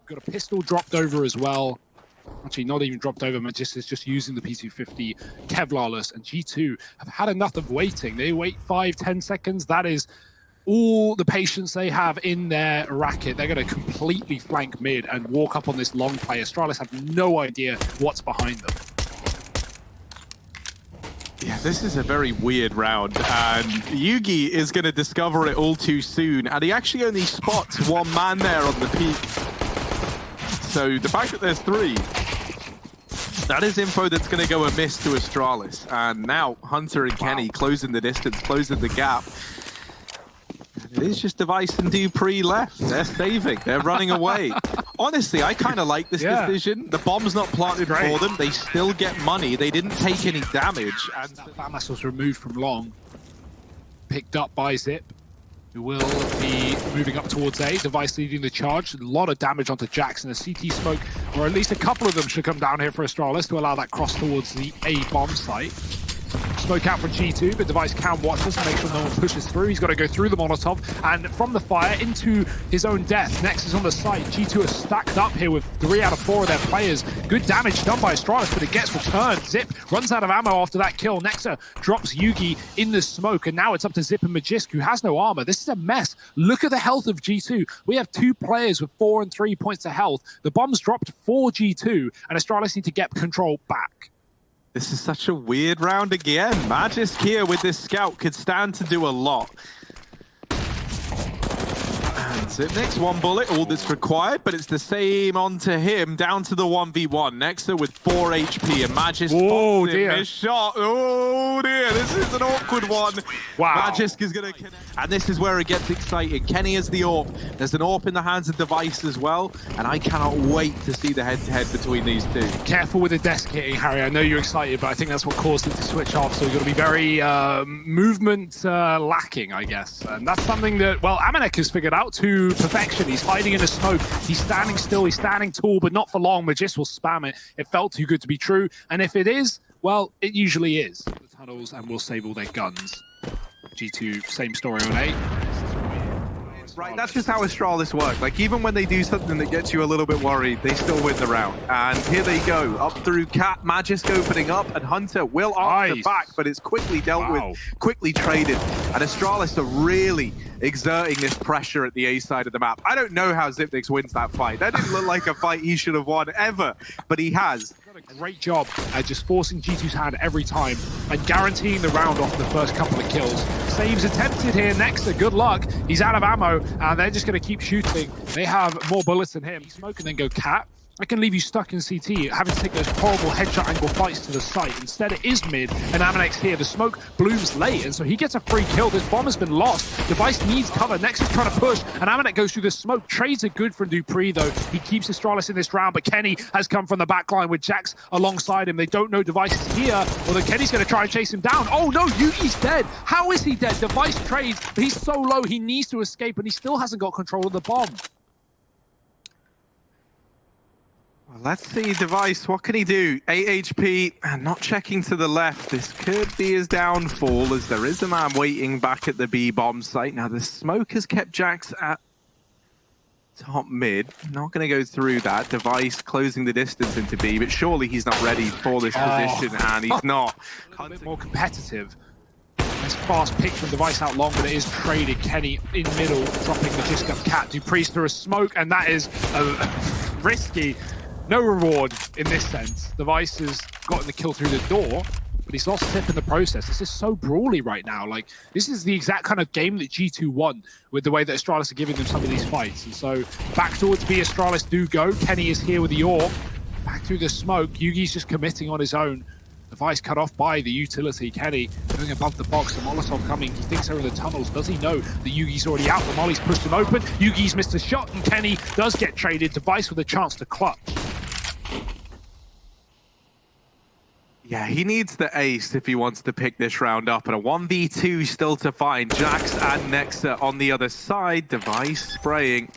Got a pistol dropped over as well. Actually, not even dropped over. Magis is just using the P250 Kevlarless, and G2 have had enough of waiting. They wait 5-10 seconds. That is all the patience they have in their racket. They're going to completely flank mid and walk up on this long play. Astralis have no idea what's behind them. Yeah, this is a very weird round, and Yugi is going to discover it all too soon, and he actually only spots one man there on the peak. So the fact that there's three, that is info that's going to go amiss to Astralis. And now Hunter and Kenny closing the distance, closing the gap. It is just Device and Dupree left. They're saving. They're running away. Honestly, I kind of like this decision. The bomb's not planted for them. They still get money. They didn't take any damage. And Famas was removed from long. Picked up by Zip, who will be moving up towards A. Device leading the charge. A lot of damage onto Jax, and a CT smoke, or at least a couple of them should come down here for Astralis to allow that cross towards the A bomb site. Smoke out from G2, but Device can watch this and make sure no one pushes through. He's got to go through the Molotov, and from the fire into his own death. Next is on the site. G2 are stacked up here with 3 out of 4 of their players. Good damage done by Astralis, but it gets returned. Zip runs out of ammo after that kill. Nexa drops Yugi in the smoke, and now it's up to Zip and Magisk, who has no armor. This is a mess. Look at the health of G2. We have 2 players with 4 and 3 points of health. The bomb's dropped for G2, and Astralis need to get control back. this is such a weird round again. Magisk here with this scout could stand to do a lot. And Zipnik's 1 bullet, all that's required, but it's the same onto him, down to the 1v1. Nexa with 4 HP, and Magisk spots him, his shot. Oh dear, this is an awkward one. Wow. Magisk is going to connect. And this is where it gets exciting. Kenny has the AWP. There's an AWP in the hands of Device as well, and I cannot wait to see the head-to-head between these two. Careful with the desk hitting, Harry. I know you're excited, but I think that's what caused it to switch off, so you've got to be very movement lacking, I guess. And that's something that, well, Amanek has figured out to perfection. He's hiding in the smoke. He's standing still. He's standing tall, but not for long. Magis will spam it. It felt too good to be true. And if it is, well, it usually is. The tunnels, and will save all their guns. G2, same story on A. Right, that's just how Astralis work. Like, even when they do something that gets you a little bit worried, they still win the round. And here they go, up through Cat, Magisk opening up, and Hunter will answer back, but it's quickly dealt with, quickly traded. And Astralis are really exerting this pressure at the A side of the map. I don't know how Zipnix wins that fight. That didn't look like a fight he should have won ever, but he has. A great job at just forcing G2's hand every time and guaranteeing the round off the first couple of kills. Saves attempted here. Nexa, good luck. He's out of ammo, and they're just going to keep shooting. They have more bullets than him. Smoke and then go Cat. I can leave you stuck in CT, having to take those horrible headshot angle fights to the site. Instead, it is mid, and Amanek's here. The smoke blooms late, and so he gets a free kill. This bomb has been lost. Device needs cover. Next is trying to push, and Amanek goes through the smoke. Trades are good from Dupree, though. He keeps Astralis in this round, but Kenny has come from the back line with Jax alongside him. They don't know Device is here, although Kenny's going to try and chase him down. Oh, no, Yugi's dead. How is he dead? Device trades, but he's so low, he needs to escape, and he still hasn't got control of the bomb. Let's see, Device, what can he do? 8 HP, and not checking to the left. This could be his downfall, as there is a man waiting back at the B bomb site. Now, the smoke has kept Jax at top mid. Not going to go through that. Device closing the distance into B, but surely he's not ready for this position, and he's not. A bit more competitive. Nice fast pick from Device out long, but it is traded. Kenny in middle, dropping the Magisk up Cat. Dupree's through a smoke, and that is risky. No reward in this sense. Device has gotten the kill through the door, but he's lost Tip in the process. This is so brawly right now. Like, this is the exact kind of game that G2 won with the way that Astralis are giving them some of these fights. And so back towards B, Astralis do go. Kenny is here with the AWP. Back through the smoke. Yugi's just committing on his own. Device cut off by the utility. Kenny going above the box. The Molotov coming. He thinks they're in the tunnels. Does he know that Yugi's already out? The Molly's pushed him open. Yugi's missed a shot, and Kenny does get traded. Device with a chance to clutch. Yeah, he needs the ace if he wants to pick this round up, and a 1v2 still to find. Jax and Nexa on the other side. Device spraying.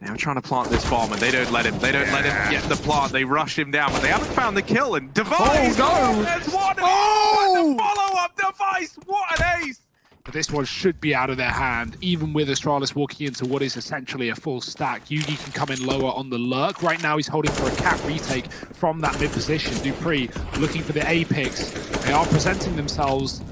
Now trying to plant this bomb, and they don't let him. They don't let him get the plant. They rush him down, but they haven't found the kill. And Device! Oh, no! There's one! Oh! The follow-up! Device! What an ace! But this one should be out of their hand, even with Astralis walking into what is essentially a full stack. Yugi can come in lower on the lurk. Right now he's holding for a cat retake from that mid position. dupreeh looking for the A picks. They are presenting themselves.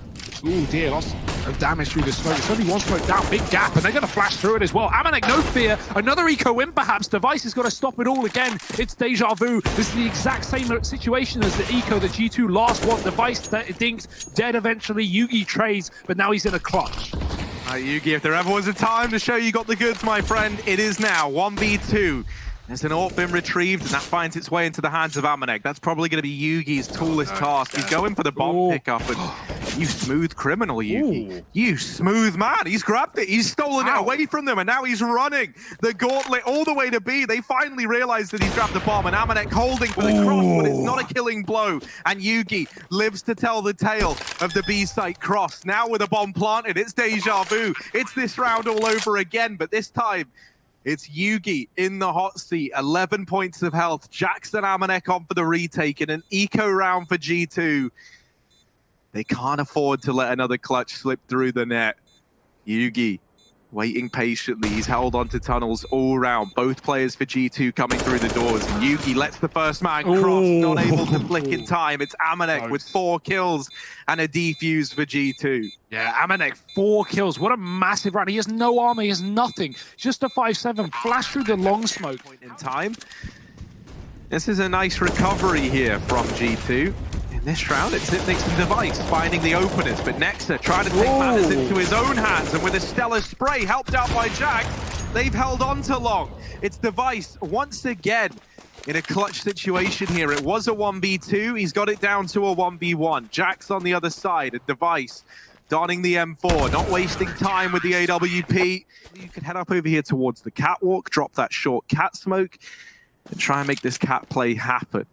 Ooh dear, lots of damage through the smoke. It's only one smoke down, big gap, and they're going to flash through it as well. Amanek, no fear. Another eco in perhaps. Device has got to stop it all again. It's deja vu. This is the exact same situation as the eco that G2 last won. Device dinks, dead eventually. Yugi trades, but now he's in a clutch. Yugi, if there ever was a time to show you got the goods, my friend, it is now. 1v2. There's an AWP been retrieved, and that finds its way into the hands of Amanek. That's probably going to be Yugi's tallest task. He's going for the bomb pickup, and you smooth criminal, Yugi. Ooh. You smooth man. He's grabbed it. He's stolen it away from them, and now he's running the gauntlet all the way to B. They finally realize that he's grabbed the bomb, and Amanek holding for the cross, but it's not a killing blow. And Yugi lives to tell the tale of the B site cross. Now with a bomb planted, it's deja vu. It's this round all over again, but this time, it's Yugi in the hot seat, 11 points of health. Jackson Amanek on for the retake in an eco round for G2. They can't afford to let another clutch slip through the net. Yugi waiting patiently. He's held onto tunnels all round. Both players for G2 coming through the doors. Yugi lets the first man cross, not able to flick in time. It's Amanek with 4 kills and a defuse for G2. Yeah, Amanek, 4 kills. What a massive round. He has no armor, he has nothing. Just a 5-7 flash through the long smoke. In time. This is a nice recovery here from G2. In this round, it's Xyp9x and Device finding the openers, but Nexa trying to take matters into his own hands, and with a stellar spray helped out by Jack, they've held on to long. It's Device once again in a clutch situation here. It was a 1v2, he's got it down to a 1v1. Jack's on the other side, a Device donning the M4, not wasting time with the AWP. You can head up over here towards the catwalk, drop that short cat smoke, and try and make this cat play happen.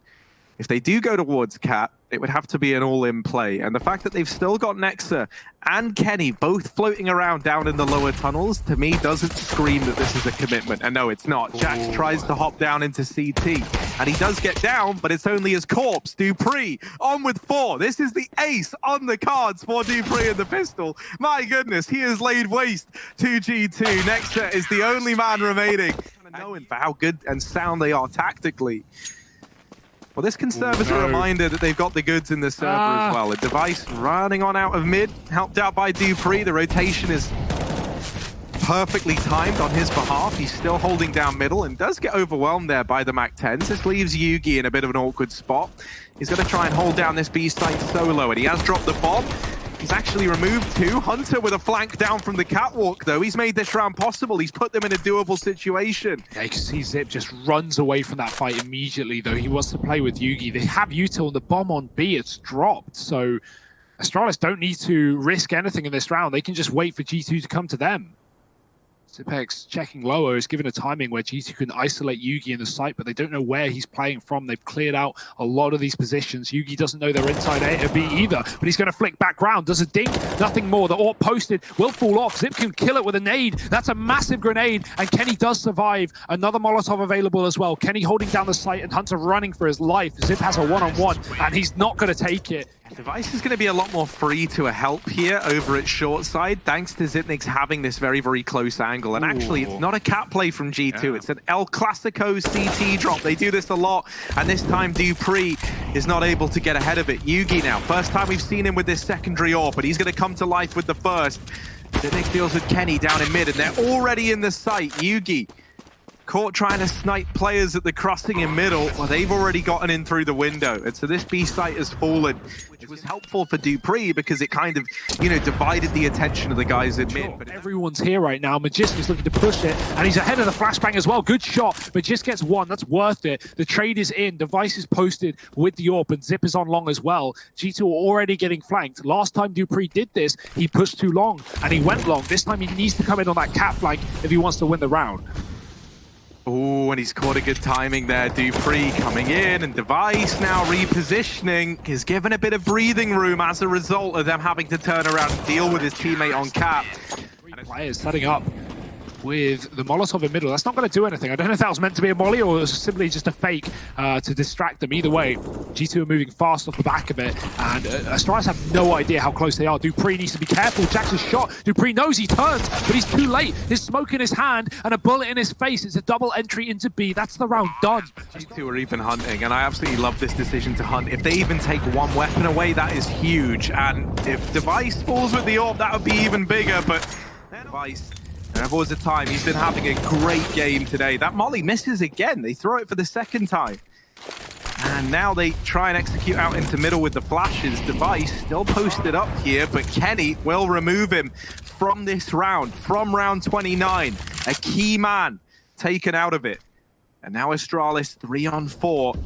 If they do go towards cat, it would have to be an all-in play. And the fact that they've still got Nexa and Kenny both floating around down in the lower tunnels, to me, doesn't scream that this is a commitment. And no, it's not. Jax tries to hop down into CT, and he does get down, but it's only his corpse. dupreeh on with 4. This is the ace on the cards for dupreeh and the pistol. My goodness, he has laid waste to G2. Nexa is the only man remaining. Knowing for how good and sound they are tactically. Well, this can serve as a reminder that they've got the goods in the server as well. A Device running on out of mid, helped out by dupreeh. The rotation is perfectly timed on his behalf. He's still holding down middle and does get overwhelmed there by the MAC-10s. This leaves Yugi in a bit of an awkward spot. He's going to try and hold down this B site solo, and he has dropped the bomb. He's actually removed 2. Hunter with a flank down from the catwalk, though. He's made this round possible. He's put them in a doable situation. Yeah, you can see Xyp just runs away from that fight immediately, though. He wants to play with Yugi. They have util, and the bomb on B, it's dropped. So Astralis don't need to risk anything in this round. They can just wait for G2 to come to them. Xyp9x checking lower is given a timing where G2 can isolate Yugi in the site, but they don't know where he's playing from. They've cleared out a lot of these positions. Yugi doesn't know they're inside A or B either, but he's going to flick back round. Does a dink, nothing more. The AWP posted will fall off. Xyp can kill it with a nade. That's a massive grenade, and Kenny does survive. Another Molotov available as well. Kenny holding down the site and Hunter running for his life. Xyp has a one-on-one, and he's not going to take it. Device is going to be a lot more free to a help here over its short side, thanks to Xyp9x having this very, very close angle. And actually, it's not a cat play from G2. It's an El Clasico CT drop. They do this a lot, and this time dupreeh is not able to get ahead of it. Yugi now, first time we've seen him with this secondary AWP, but he's going to come to life with the first. Xyp9x deals with Kenny down in mid, and they're already in the site. Yugi caught trying to snipe players at the crossing in middle. Well, they've already gotten in through the window. And so this B site has fallen, which was helpful for dupreeh because it kind of, divided the attention of the guys in mid. But everyone's here right now. Magisk is looking to push it, and he's ahead of the flashbang as well. Good shot. Magisk gets 1. That's worth it. The trade is in. Device is posted with the AWP, and Xyp is on long as well. G2 are already getting flanked. Last time dupreeh did this, he pushed too long, and he went long. This time he needs to come in on that cat flank if he wants to win the round. Oh, and he's caught a good timing there. dupreeh coming in, and Device now repositioning. Is given a bit of breathing room as a result of them having to turn around and deal with his teammate on cap. 3 players setting up. with the Molotov in middle. That's not going to do anything. I don't know if that was meant to be a molly or it was simply just a fake to distract them. Either way, G2 are moving fast off the back of it, and Astralis have no idea how close they are. Dupree needs to be careful. Jackson's shot. Dupree knows he turns, but he's too late. His smoke in his hand and a bullet in his face. It's a double entry into B. That's the round done. G2 are even hunting, and I absolutely love this decision to hunt. If they even take one weapon away, that is huge. And if Device falls with the orb, that would be even bigger, but Device, there was a time. He's been having a great game today. That molly misses again. They throw it for the second time. And now they try and execute out into middle with the flashes. Device still posted up here, but Kenny will remove him from this round, from round 29. A key man taken out of it. And now Astralis 3-on-4.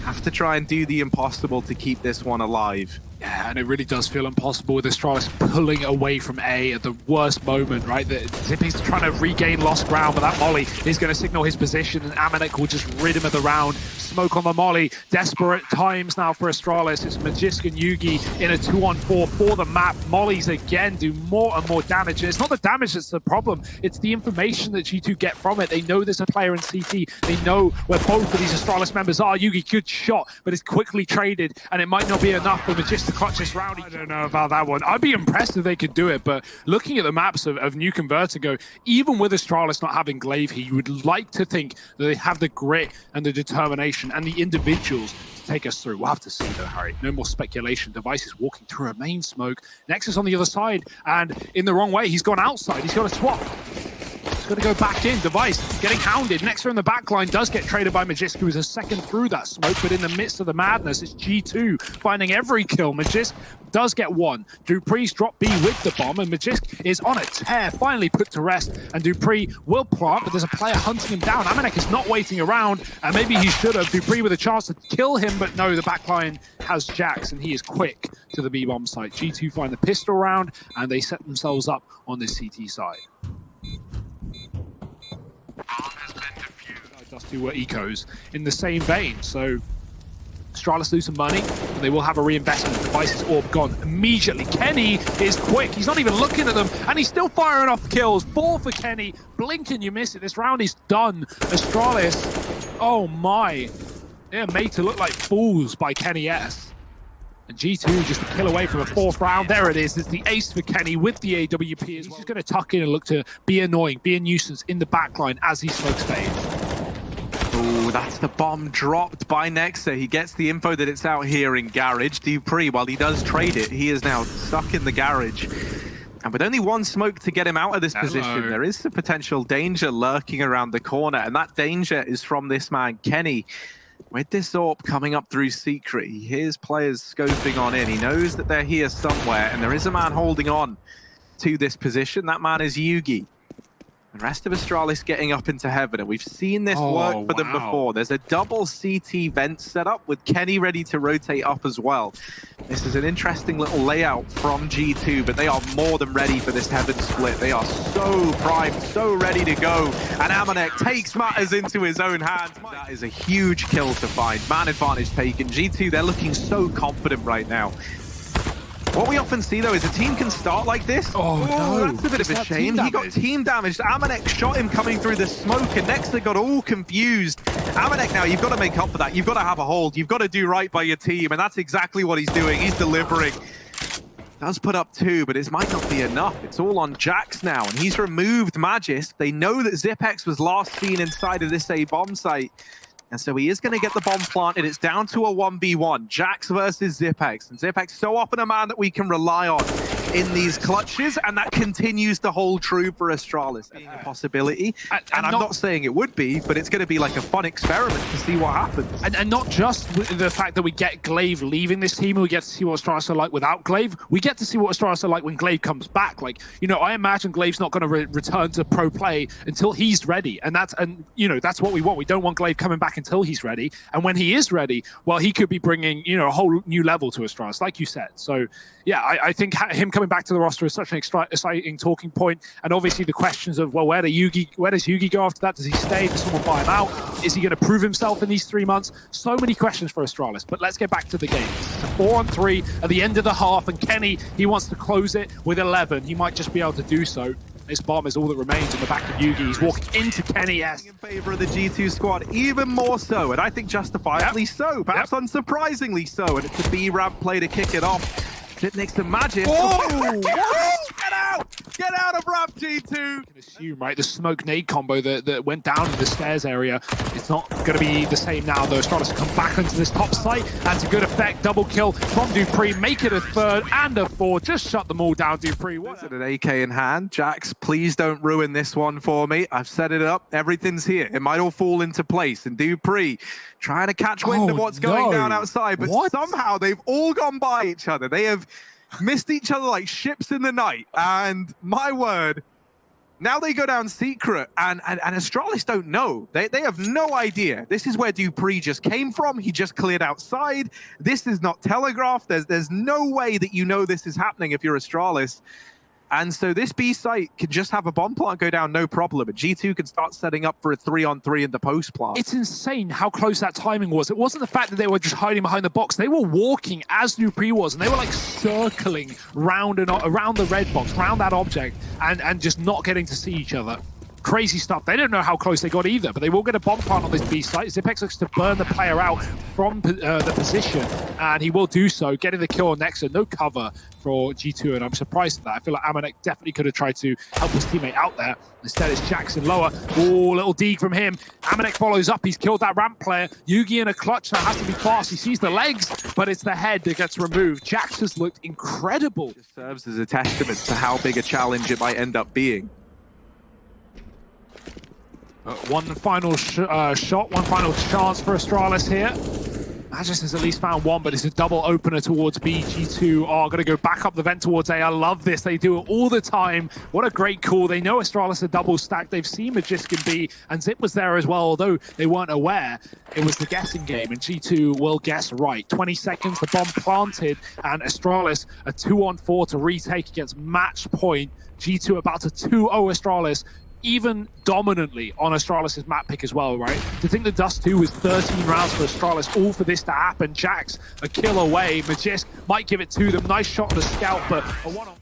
Have to try and do the impossible to keep this one alive. Yeah, and it really does feel impossible with Astralis pulling away from A at the worst moment, right? Zippy's trying to regain lost ground, but that molly is going to signal his position, and Amanek will just rid him of the round. Smoke on the molly. Desperate times now for Astralis. It's Magisk and Yugi in a 2-on-4 for the map. Mollies again do more and more damage. And it's not the damage that's the problem. It's the information that G2 get from it. They know there's a player in CT. They know where both of these Astralis members are. Yugi, good shot, but it's quickly traded, and it might not be enough for Magisk to clutch this round. I don't know about that one. I'd be impressed if they could do it, but looking at the maps of Nuke and Vertigo, even with Astralis not having Glaive here, you would like to think that they have the grit and the determination and the individuals to take us through. We'll have to see though, Harry. No more speculation. Device is walking through a main smoke. Nexus on the other side, and in the wrong way. He's gone outside. He's got a swap. He's got to go back in. Device getting hounded. Nexus in the back line does get traded by Magisk, who is a second through that smoke, but in the midst of the madness, it's G2 finding every kill. Magisk does get one. Dupree's dropped B with the bomb, and Magisk is on a tear, finally put to rest, and Dupree will plant, but there's a player hunting him down. Amanek is not waiting around, and maybe he should have. Dupree with a chance to kill him, but no, the back line has Jax, and he is quick to the B-bomb site. G2 find the pistol round, and they set themselves up on the CT side. Dusty were ecos in the same vein, so Astralis lose some money, and they will have a reinvestment. Device's orb gone immediately. Kenny is quick. He's not even looking at them, and he's still firing off kills. 4 for Kenny. Blink and you miss it. This round is done. Astralis, oh my. They're made to look like fools by Kenny S. And G2 just a kill away from a 4th round. There it is. It's the ace for Kenny with the AWP as well. He's just going to tuck in and look to be annoying, be a nuisance in the backline as he smokes fade. Oh, that's the bomb dropped by Nexa. He gets the info that it's out here in garage. Dupree, while he does trade it, he is now stuck in the garage. And with only one smoke to get him out of this position, there is a potential danger lurking around the corner. And that danger is from this man, Kenny. With this AWP coming up through Secret, he hears players scoping on in. He knows that they're here somewhere, and there is a man holding on to this position. That man is Yugi. The rest of Astralis getting up into heaven, and we've seen this work for them before. There's a double CT vent set up with Kenny ready to rotate up as well. This is an interesting little layout from G2, but they are more than ready for this heaven split. They are so primed, so ready to go. And Amanek takes matters into his own hands. That is a huge kill to find. Man advantage taken. G2, they're looking so confident right now. What we often see, though, is a team can start like this. Oh, no. That's a bit of a shame. He got team damaged. Amanek shot him coming through the smoke, and Nexa got all confused. Amanek now, you've got to make up for that. You've got to have a hold. You've got to do right by your team, and that's exactly what he's doing. He's delivering. Does put up 2, but it might not be enough. It's all on Jax now, and he's removed Magisk. They know that Zipex was last seen inside of this A-bomb site. And so he is going to get the bomb planted. It's down to a 1v1. Jax versus Zipex. And Zipex so often a man that we can rely on in these clutches, and that continues to hold true for Astralis. Being a possibility. And I'm not saying it would be, but it's going to be like a fun experiment to see what happens. And not just with the fact that we get Glaive leaving this team, and we get to see what Astralis are like without Glaive. We get to see what Astralis are like when Glaive comes back. Like, you know, I imagine Glaive's not going to return to pro play until he's ready. And that's what we want. We don't want Glaive coming back until he's ready. And when he is ready, well, he could be bringing, you know, a whole new level to Astralis, like you said. So, yeah, I think him coming back to the roster is such an exciting talking point. And obviously the questions of, well, where does Yugi go after that? Does he stay? Does someone buy him out? Is he going to prove himself in these 3 months? So many questions for Astralis. But let's get back to the game. It's a 4-on-3 at the end of the half, and Kenny, he wants to close it with 11. He might just be able to do so. This bomb is all that remains in the back of Yugi. He's walking into Kenny S. In favor of the G2 squad, even more so, and I think justifiably so, perhaps unsurprisingly so, and it's a B-ramp play to kick it off. Sit next to Magic. Oh! Get out! Get out of ramp, G2! You can assume, right, the smoke nade combo that went down in the stairs area, it's not going to be the same now, though. Astralis come back into this top site, and to good effect, double kill from dupreeh, make it a third and a fourth, just shut them all down, dupreeh. What an AK in hand. Jax, please don't ruin this one for me. I've set it up, everything's here. It might all fall into place, and dupreeh trying to catch wind of what's going down outside, but somehow they've all gone by each other. They have missed each other like ships in the night, and my word, now they go down secret, and Astralis don't know. They have no idea. This is where dupreeh just came from. He just cleared outside. This is not telegraphed. There's no way that you know this is happening if you're Astralis. And so this B site can just have a bomb plant go down, no problem. And G2 can start setting up for a 3-on-3 in the post plant. It's insane how close that timing was. It wasn't the fact that they were just hiding behind the box. They were walking as dupreeh was, and they were like circling round and around the red box, around that object, and just not getting to see each other. Crazy stuff. They don't know how close they got either, but they will get a bomb plant on this B site. Zipex looks to burn the player out from the position, and he will do so, getting the kill on Nexa. No cover for G2, and I'm surprised at that. I feel like Amanek definitely could have tried to help his teammate out there. Instead, it's Jackson lower. Oh, little dig from him. Amanek follows up. He's killed that ramp player. Yugi in a clutch that has to be fast. He sees the legs, but it's the head that gets removed. Jax has looked incredible. It serves as a testament to how big a challenge it might end up being. One final shot, one final chance for Astralis here. Magis has at least found one, but it's a double opener towards B. G2 are going to go back up the vent towards A. I love this. They do it all the time. What a great call. They know Astralis are double stacked. They've seen Magiskin B, and Zip was there as well, although they weren't aware. It was the guessing game, and G2 will guess right. 20 seconds, the bomb planted, and Astralis a 2-on-4 to retake against match point. G2 about to 2-0 Astralis, even dominantly on Astralis' map pick as well, right? To think the Dust 2 was 13 rounds for Astralis, all for this to happen. Jax, a kill away. Magisk might give it to them. Nice shot on the scout, but a one-on